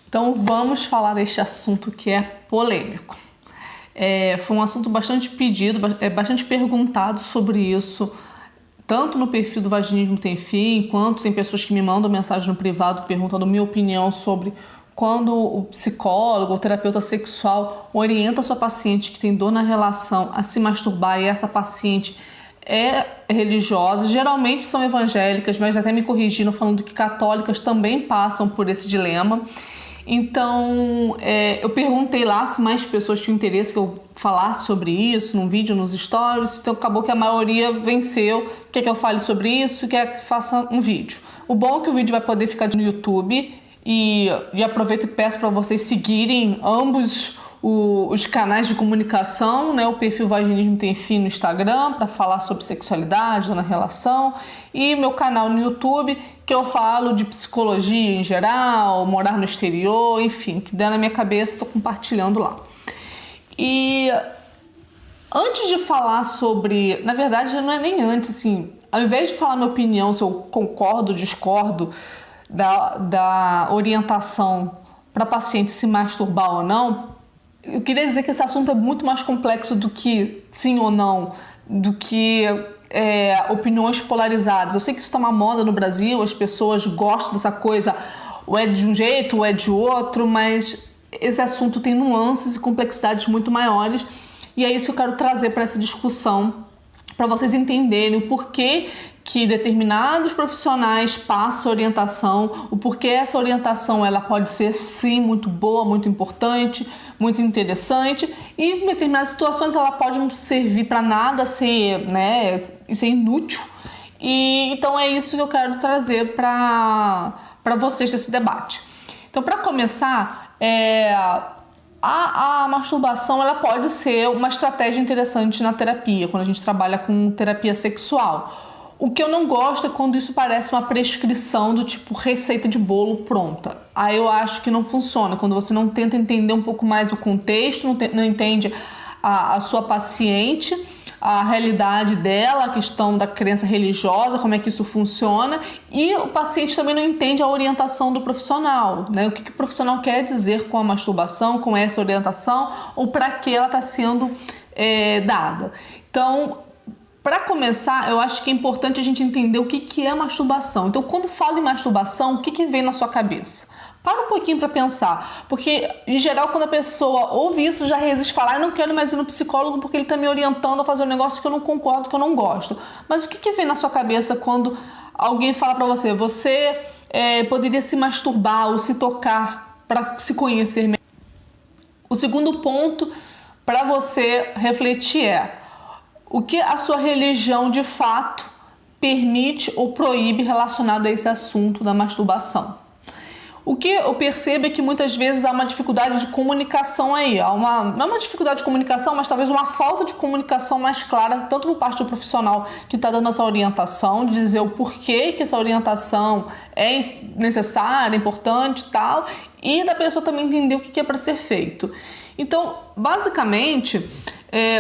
Então vamos falar deste assunto que é polêmico. Foi um assunto bastante pedido, bastante perguntado sobre isso, tanto no perfil do Vaginismo Tem Fim, quanto tem pessoas que me mandam mensagem no privado perguntando minha opinião sobre quando o psicólogo ou terapeuta sexual orienta a sua paciente que tem dor na relação a se masturbar e essa paciente é religiosa, geralmente são evangélicas, mas até me corrigiram falando que católicas também passam por esse dilema. Então, eu perguntei lá se mais pessoas tinham interesse que eu falasse sobre isso num vídeo, nos stories. Então, acabou que a maioria venceu, quer que eu fale sobre isso, quer que faça um vídeo. O bom é que o vídeo vai poder ficar no YouTube e aproveito e peço para vocês seguirem ambos os canais de comunicação, né? O perfil Vaginismo Tem Fim no Instagram para falar sobre sexualidade na relação e meu canal no YouTube que eu falo de psicologia em geral, morar no exterior, enfim, que der na minha cabeça, estou compartilhando lá. E antes de falar sobre, na verdade não é nem antes, assim, ao invés de falar minha opinião, se eu concordo ou discordo da orientação para paciente se masturbar ou não, eu queria dizer que esse assunto é muito mais complexo do que sim ou não, do que opiniões polarizadas. Eu sei que isso está uma moda no Brasil, as pessoas gostam dessa coisa, ou é de um jeito ou é de outro, mas esse assunto tem nuances e complexidades muito maiores e é isso que eu quero trazer para essa discussão, para vocês entenderem o porquê que determinados profissionais passam orientação, o porquê essa orientação ela pode ser sim muito boa, muito importante, muito interessante e em determinadas situações ela pode não servir para nada, ser inútil. E então é isso que eu quero trazer para vocês desse debate. Então, para começar, a masturbação ela pode ser uma estratégia interessante na terapia, quando a gente trabalha com terapia sexual. O que eu não gosto é quando isso parece uma prescrição do tipo receita de bolo pronta. Aí eu acho que não funciona, quando você não tenta entender um pouco mais o contexto, não entende a sua paciente, a realidade dela, a questão da crença religiosa, como é que isso funciona, e o paciente também não entende a orientação do profissional, né? O que o profissional quer dizer com a masturbação, com essa orientação, ou para que ela está sendo dada. Então, para começar, eu acho que é importante a gente entender o que é masturbação. Então, quando falo em masturbação, o que vem na sua cabeça? Para um pouquinho para pensar, porque em geral quando a pessoa ouve isso já resiste falar, eu não quero mais ir no psicólogo porque ele está me orientando a fazer um negócio que eu não concordo, que eu não gosto. Mas o que vem na sua cabeça quando alguém fala para você, você poderia se masturbar ou se tocar para se conhecer melhor? O segundo ponto para você refletir é o que a sua religião de fato permite ou proíbe relacionado a esse assunto da masturbação. O que eu percebo é que muitas vezes há uma dificuldade de comunicação aí. Não é uma dificuldade de comunicação, mas talvez uma falta de comunicação mais clara, tanto por parte do profissional que está dando essa orientação, de dizer o porquê que essa orientação é necessária, importante e tal, e da pessoa também entender o que é para ser feito. Então, basicamente,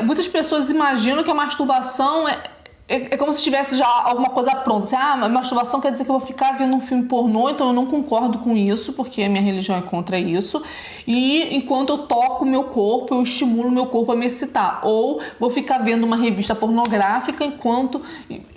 muitas pessoas imaginam que a masturbação é como se tivesse já alguma coisa pronta. Assim, masturbação quer dizer que eu vou ficar vendo um filme pornô, então eu não concordo com isso, porque a minha religião é contra isso. E enquanto eu toco o meu corpo, eu estimulo o meu corpo a me excitar. Ou vou ficar vendo uma revista pornográfica enquanto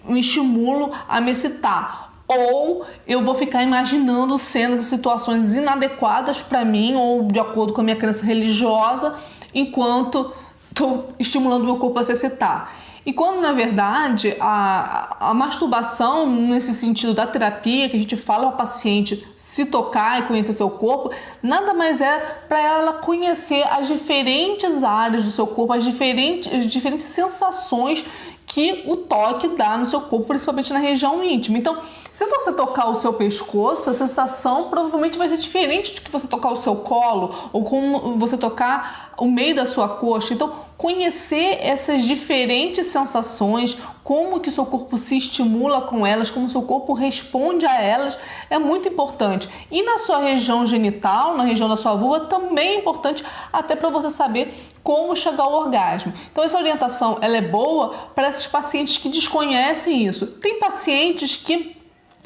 me estimulo a me excitar. Ou eu vou ficar imaginando cenas e situações inadequadas para mim, ou de acordo com a minha crença religiosa, enquanto estou estimulando o meu corpo a se excitar. E quando, na verdade, a masturbação, nesse sentido da terapia, que a gente fala ao paciente se tocar e conhecer seu corpo, nada mais é para ela conhecer as diferentes áreas do seu corpo, as diferentes sensações que o toque dá no seu corpo, principalmente na região íntima. Então, se você tocar o seu pescoço, a sensação provavelmente vai ser diferente de que você tocar o seu colo ou como você tocar o meio da sua coxa. Então, conhecer essas diferentes sensações, como que o seu corpo se estimula com elas, como o seu corpo responde a elas, é muito importante. E na sua região genital, na região da sua vulva, também é importante até para você saber como chegar ao orgasmo. Então essa orientação ela é boa para esses pacientes que desconhecem isso. Tem pacientes que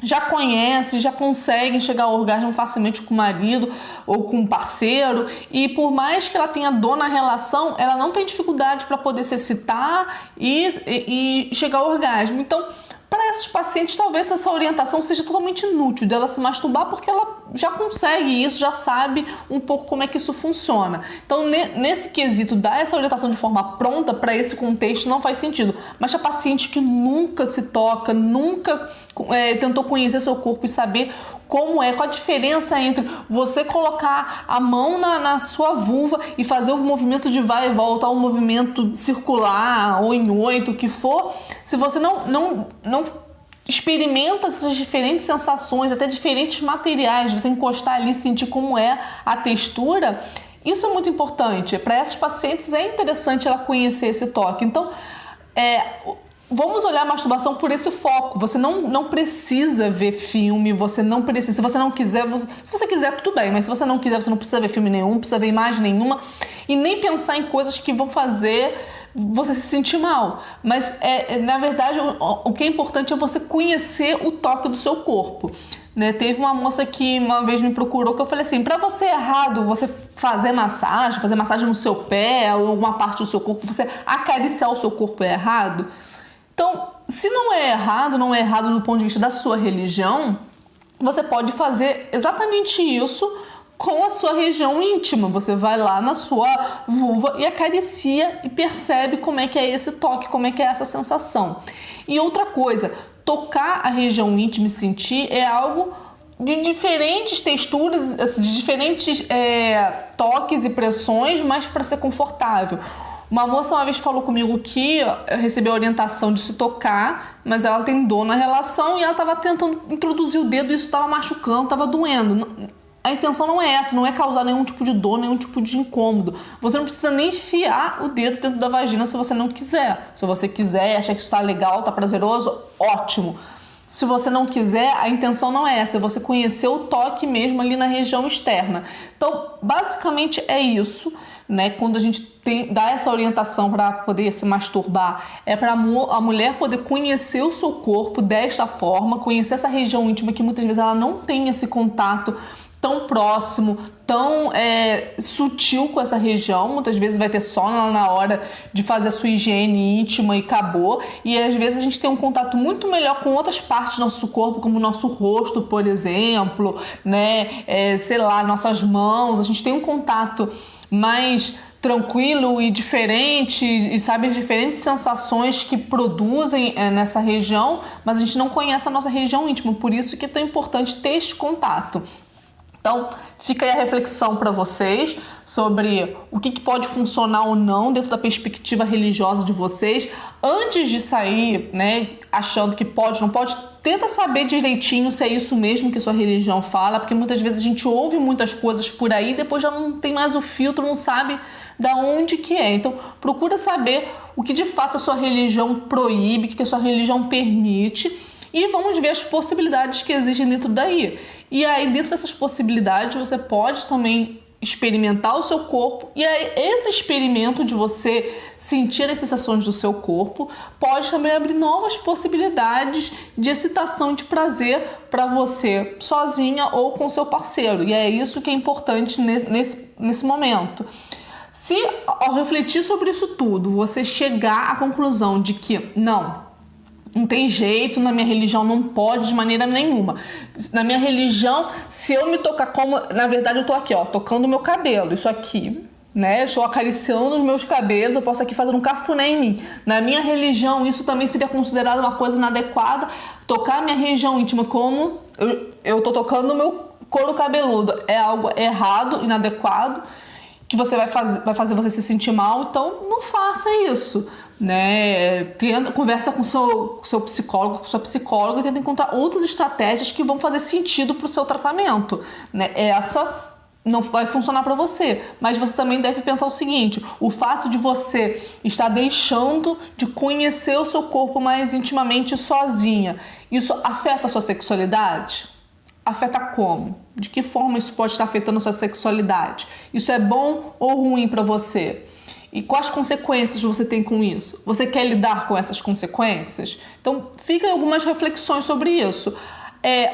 já conhece, já consegue chegar ao orgasmo facilmente com o marido ou com o parceiro, e por mais que ela tenha dor na relação, ela não tem dificuldade para poder se excitar e chegar ao orgasmo. Então, para esses pacientes, talvez essa orientação seja totalmente inútil dela se masturbar, porque ela já consegue isso, já sabe um pouco como é que isso funciona. Então, nesse quesito, dar essa orientação de forma pronta para esse contexto não faz sentido. Mas a paciente que nunca se toca, nunca tentou conhecer seu corpo e saber como qual a diferença entre você colocar a mão na sua vulva e fazer o movimento de vai e volta, um movimento circular ou em 8, o que for. Se você não experimenta essas diferentes sensações, até diferentes materiais, você encostar ali e sentir como é a textura, isso é muito importante. Para essas pacientes é interessante ela conhecer esse toque. Então, vamos olhar a masturbação por esse foco. Você não precisa ver filme, você não precisa. Se você não quiser, se você quiser, tudo bem, mas se você não quiser, você não precisa ver filme nenhum, não precisa ver imagem nenhuma e nem pensar em coisas que vão fazer você se sentir mal. Mas, na verdade, o que é importante é você conhecer o toque do seu corpo. Né? Teve uma moça que uma vez me procurou que eu falei assim, para você é errado você fazer massagem no seu pé ou alguma parte do seu corpo, você acariciar o seu corpo é errado? Então, se não é errado do ponto de vista da sua religião, você pode fazer exatamente isso com a sua região íntima. Você vai lá na sua vulva e acaricia e percebe como é que é esse toque, como é que é essa sensação. E outra coisa, tocar a região íntima e sentir é algo de diferentes texturas, assim, de diferentes toques e pressões, mas para ser confortável. Uma moça uma vez falou comigo que recebeu a orientação de se tocar, mas ela tem dor na relação e ela estava tentando introduzir o dedo e isso estava machucando, estava doendo. A intenção não é essa, não é causar nenhum tipo de dor, nenhum tipo de incômodo. Você não precisa nem enfiar o dedo dentro da vagina se você não quiser. Se você quiser, achar que isso está legal, está prazeroso, ótimo. Se você não quiser, a intenção não é essa, é você conhecer o toque mesmo ali na região externa. Então, basicamente é isso, né? Quando a gente dá essa orientação para poder se masturbar, é para a mulher poder conhecer o seu corpo desta forma, conhecer essa região íntima que muitas vezes ela não tem esse contato tão próximo, tão sutil com essa região. Muitas vezes vai ter só na hora de fazer a sua higiene íntima e acabou. E às vezes a gente tem um contato muito melhor com outras partes do nosso corpo, como o nosso rosto, por exemplo, né? Sei lá, nossas mãos. A gente tem um contato mais tranquilo e diferente, e sabe as diferentes sensações que produzem nessa região, mas a gente não conhece a nossa região íntima. Por isso que é tão importante ter esse contato. Então, fica aí a reflexão para vocês sobre o que pode funcionar ou não dentro da perspectiva religiosa de vocês. Antes de sair, né, achando que pode, não pode, tenta saber direitinho se é isso mesmo que sua religião fala, porque muitas vezes a gente ouve muitas coisas por aí, depois já não tem mais o filtro, não sabe da onde que é. Então, procura saber o que de fato a sua religião proíbe, o que a sua religião permite, e vamos ver as possibilidades que existem dentro daí. E aí, dentro dessas possibilidades, você pode também experimentar o seu corpo. E aí, esse experimento de você sentir as sensações do seu corpo pode também abrir novas possibilidades de excitação e de prazer para você sozinha ou com seu parceiro. E é isso que é importante nesse momento. Se, ao refletir sobre isso tudo, você chegar à conclusão de que não tem jeito, na minha religião não pode de maneira nenhuma. Na minha religião, se eu me tocar como... Na verdade, eu tô aqui, ó, tocando o meu cabelo. Isso aqui, né? Eu estou acariciando os meus cabelos, eu posso aqui fazer um cafuné em mim. Na minha religião, isso também seria considerado uma coisa inadequada. Tocar a minha região íntima como eu tô tocando o meu couro cabeludo é algo errado, inadequado, que você vai fazer você se sentir mal. Então, não faça isso. Né? Conversa com seu psicólogo, com sua psicóloga, e tenta encontrar outras estratégias que vão fazer sentido para o seu tratamento, né? Essa não vai funcionar para você, mas você também deve pensar o seguinte: o fato de você estar deixando de conhecer o seu corpo mais intimamente sozinha, isso afeta a sua sexualidade? Afeta como? De que forma isso pode estar afetando a sua sexualidade? Isso é bom ou ruim para você? E quais consequências você tem com isso? Você quer lidar com essas consequências? Então, fiquem algumas reflexões sobre isso.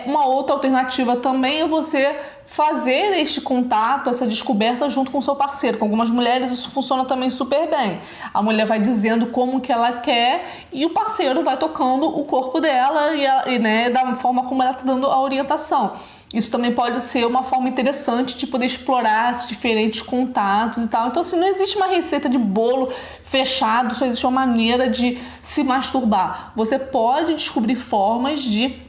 Uma outra alternativa também é você fazer este contato, essa descoberta junto com o seu parceiro. Com algumas mulheres isso funciona também super bem. A mulher vai dizendo como que ela quer e o parceiro vai tocando o corpo dela né, da forma como ela está dando a orientação. Isso também pode ser uma forma interessante de poder explorar esses diferentes contatos e tal. Então, assim, não existe uma receita de bolo fechado, só existe uma maneira de se masturbar. Você pode descobrir formas de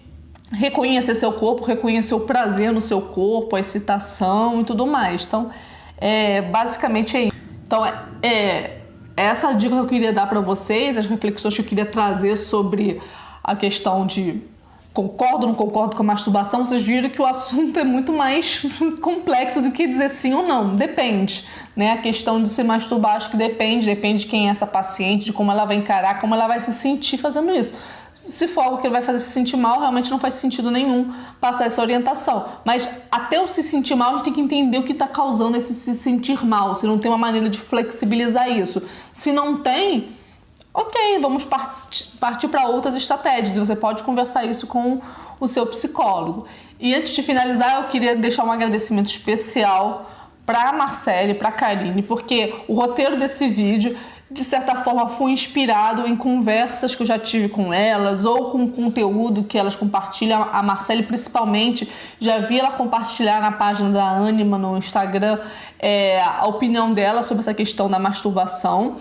reconhecer seu corpo, reconhecer o prazer no seu corpo, a excitação e tudo mais. Então, basicamente é isso. Então, essa dica que eu queria dar para vocês, as reflexões que eu queria trazer sobre a questão de concordo ou não concordo com a masturbação. Vocês viram que o assunto é muito mais complexo do que dizer sim ou não. Depende, né? A questão de se masturbar, acho que depende de quem é essa paciente, de como ela vai encarar, como ela vai se sentir fazendo isso. Se for algo que ele vai fazer se sentir mal, realmente não faz sentido nenhum passar essa orientação. Mas até o se sentir mal, a gente tem que entender o que está causando esse se sentir mal. Se não tem uma maneira de flexibilizar isso. Se não tem, ok, vamos partir para outras estratégias. Você pode conversar isso com o seu psicólogo. E antes de finalizar, eu queria deixar um agradecimento especial para a Marcele, para a Karine, porque o roteiro desse vídeo, de certa forma, foi inspirado em conversas que eu já tive com elas ou com conteúdo que elas compartilham. A Marcele, principalmente, já vi ela compartilhar na página da Anima no Instagram a opinião dela sobre essa questão da masturbação.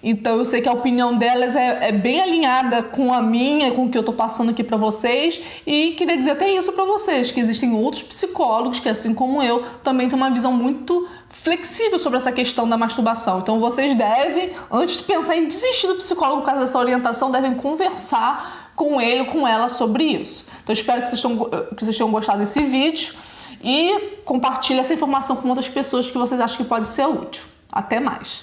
Então eu sei que a opinião delas é bem alinhada com a minha, com o que eu tô passando aqui para vocês, e queria dizer até isso para vocês, que existem outros psicólogos que, assim como eu, também têm uma visão muito flexível sobre essa questão da masturbação. Então vocês devem, antes de pensar em desistir do psicólogo por causa dessa orientação, devem conversar com ele ou com ela sobre isso. Então eu espero que vocês tenham gostado desse vídeo e compartilhe essa informação com outras pessoas que vocês acham que pode ser útil. Até mais!